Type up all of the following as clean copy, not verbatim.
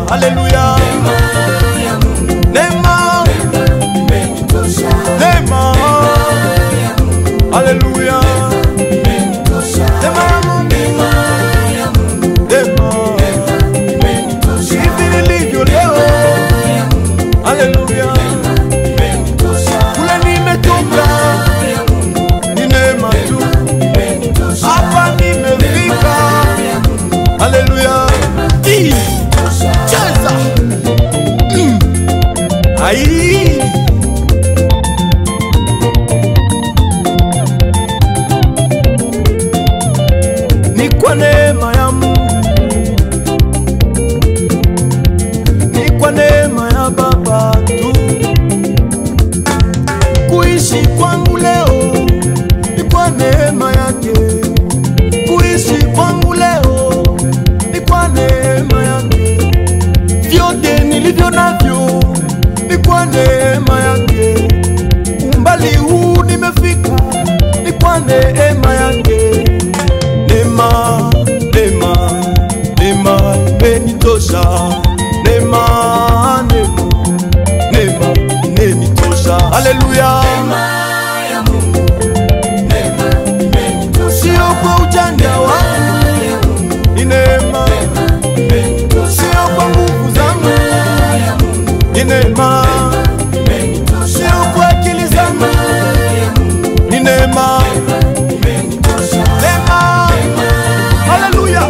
haleluya. Neema imenitosha, neema haleluya. Neema ya Mungu, neema imenitosha, hivi nilivyo leo, haleluya. Kule nimetoka ni neema tu, hapa nimefika, haleluya. Cheza ai, ni kwa neema ya Mungu, ni kwa neema ya Baba tu. Kuishi kwangu leo ni kwa neema yake, kuishi kwangu leo ni kwa neema yake, vyote nilivyo navyo ni kwa neema yake, umbali huu nimefika ni kwa neema yake. Neema, neema, neema imenitosha, neema, neema, neema imenitosha, haleluya. Sio kwa ujanja wangu, ni neema, sio kwa nguvu zangu, ni neema, sio kwa akili zangu, ni neema, neema, haleluya.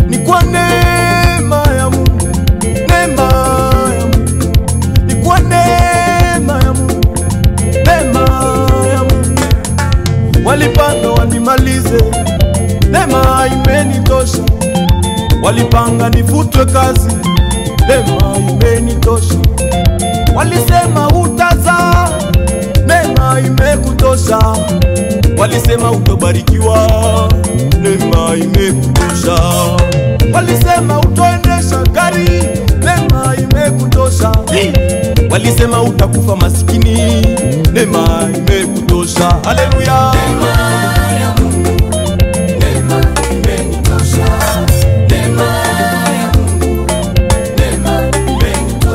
Ni kwa neema ya Mungu, neema ya Mungu, ni kwa neema ya Mungu, neema ya Mungu. Walipanga wanimalize, neema imenitosha. Walipanga nifutwe kazi, neema imenitosha. Walisema utazaa, neema imekutosha. Walisema utobarikiwa, neema imekutosha. Walisema utoendesha gari, neema imekutosha. Walisema utakufa masikini, neema imekutosha, haleluya.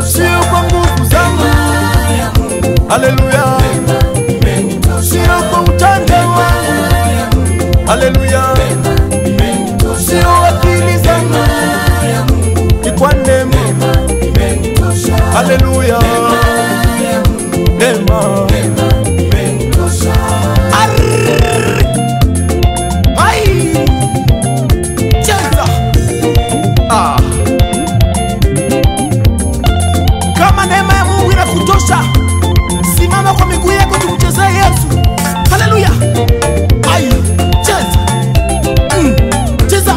Sio kwa nguvu zangu, haleluya. Sio kwa ujanja wangu, haleluya. Sio akili zangu, ni kwa neema, haleluya. Neema ai, cheza kama neema ya Mungu inakutosha, simama kwa miguu yako tumchezee Yesu, haleluya. Ai, cheza cheza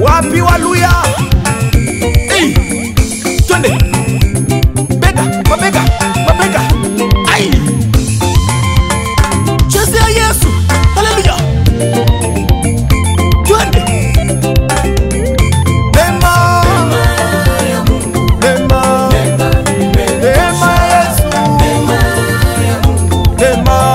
wapi waluya, twende bega mabega mabega, ai, chezea Yesu, haleluya. Twende neema, neema, neema Yesu, neema